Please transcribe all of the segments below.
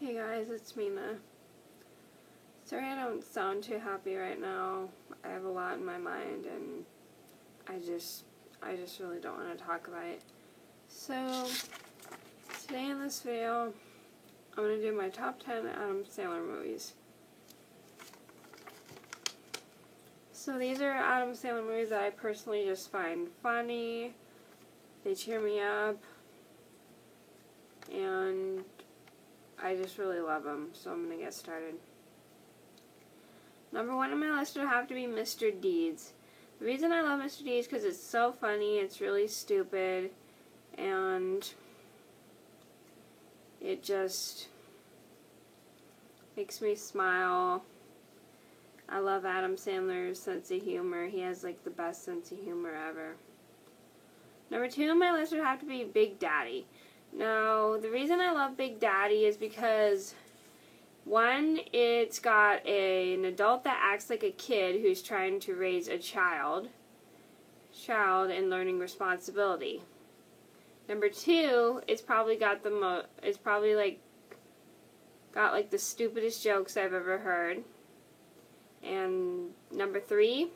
Hey guys, it's Mina. Sorry I don't sound too happy right now. I have a lot in my mind and I just really don't want to talk about it. So, today in this video, I'm going to do my top 10 Adam Sandler movies. So these are Adam Sandler movies that I personally just find funny, they cheer me up, and I just really love them, so I'm going to get started. Number 1 on my list would have to be Mr. Deeds. The reason I love Mr. Deeds is because it's so funny, it's really stupid, and it just makes me smile. I love Adam Sandler's sense of humor. He has like the best sense of humor ever. Number 2 on my list would have to be Big Daddy. Now, the reason I love Big Daddy is because, one, it's got an adult that acts like a kid who's trying to raise a child and learning responsibility. Number 2, it's probably got the got the stupidest jokes I've ever heard. And number 3,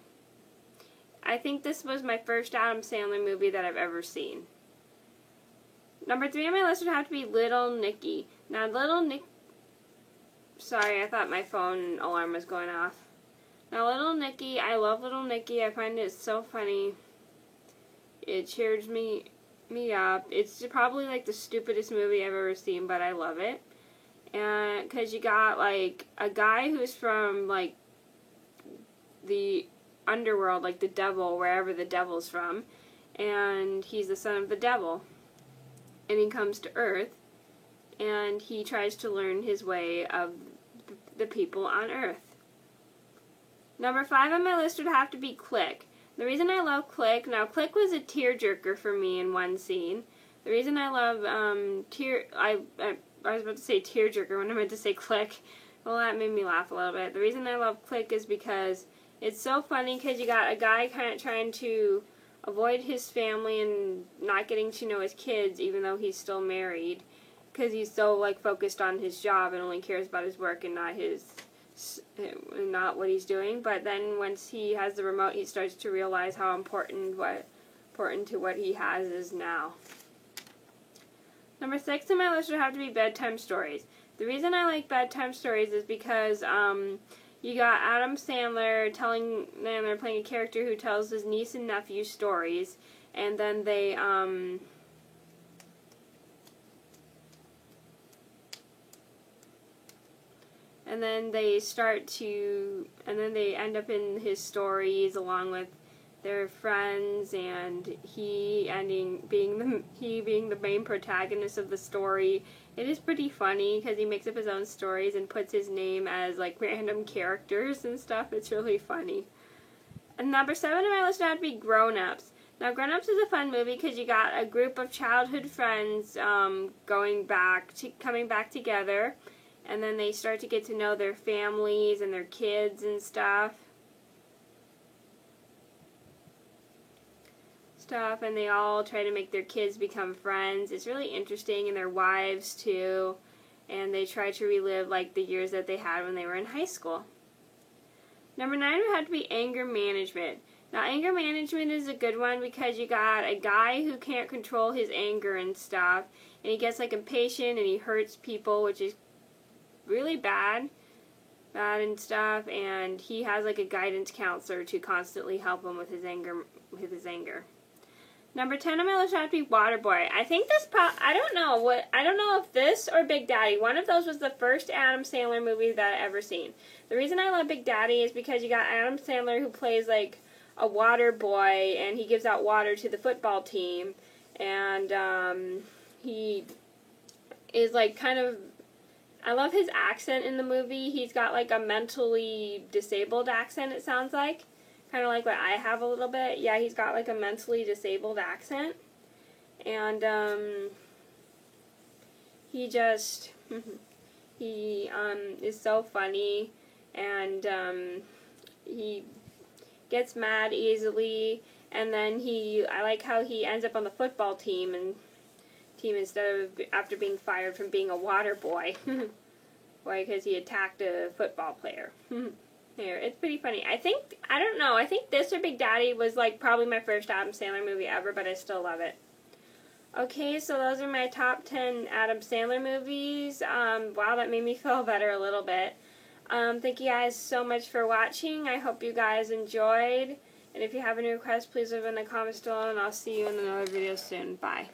I think this was my first Adam Sandler movie that I've ever seen. Number 3 on my list would have to be Little Nicky. Now, sorry, I thought my phone alarm was going off. Now, Little Nicky, I love Little Nicky. I find it so funny. It cheers me up. It's probably like the stupidest movie I've ever seen, but I love it. And because you got like a guy who's from like the underworld, like the devil, wherever the devil's from, and he's the son of the devil. And he comes to Earth, and he tries to learn his way of the people on Earth. Number 5 on my list would have to be Click. The reason I love Click, now Click was a tearjerker for me in one scene. The reason I love I was about to say tearjerker when I meant to say Click. Well, that made me laugh a little bit. The reason I love Click is because it's so funny because you got a guy kind of trying to avoid his family and not getting to know his kids even though he's still married because he's so like focused on his job and only cares about his work and not what he's doing. But then once he has the remote, he starts to realize how important to what he has is now. Number 6 on my list would have to be Bedtime Stories. The reason I like Bedtime Stories is because you got Adam Sandler playing a character who tells his niece and nephew stories, and then they end up in his stories along with their friends, and he being the main protagonist of the story. It is pretty funny because he makes up his own stories and puts his name as like random characters and stuff. It's really funny. And number 7 on my list would have to be Grown Ups. Now, Grown Ups is a fun movie because you got a group of childhood friends coming back together, and then they start to get to know their families and their kids and stuff, and they all try to make their kids become friends. It's really interesting, and their wives too, and they try to relive like the years that they had when they were in high school. Number 9 would have to be Anger Management. Now, Anger Management is a good one because you got a guy who can't control his anger and stuff, and he gets like impatient and he hurts people, which is really bad and stuff, and he has like a guidance counselor to constantly help him with his anger. Number 10 on my list would have to be Waterboy. I think I don't know if this or Big Daddy, one of those was the first Adam Sandler movie that I ever seen. The reason I love Big Daddy is because you got Adam Sandler who plays like a water boy, and he gives out water to the football team, and he is like I love his accent in the movie. He's got like a mentally disabled accent, it sounds like. Kind of like what I have a little bit. Yeah, he's got like a mentally disabled accent. And he is so funny, and he gets mad easily, and then I like how he ends up on the football team instead of after being fired from being a water boy. Why? Because he attacked a football player. Here, it's pretty funny. I don't know, I think this or Big Daddy was like probably my first Adam Sandler movie ever, but I still love it. Okay, so those are my top 10 Adam Sandler movies. Wow, that made me feel better a little bit. Thank you guys so much for watching. I hope you guys enjoyed. And if you have any requests, please leave in the comments below, and I'll see you in another video soon. Bye.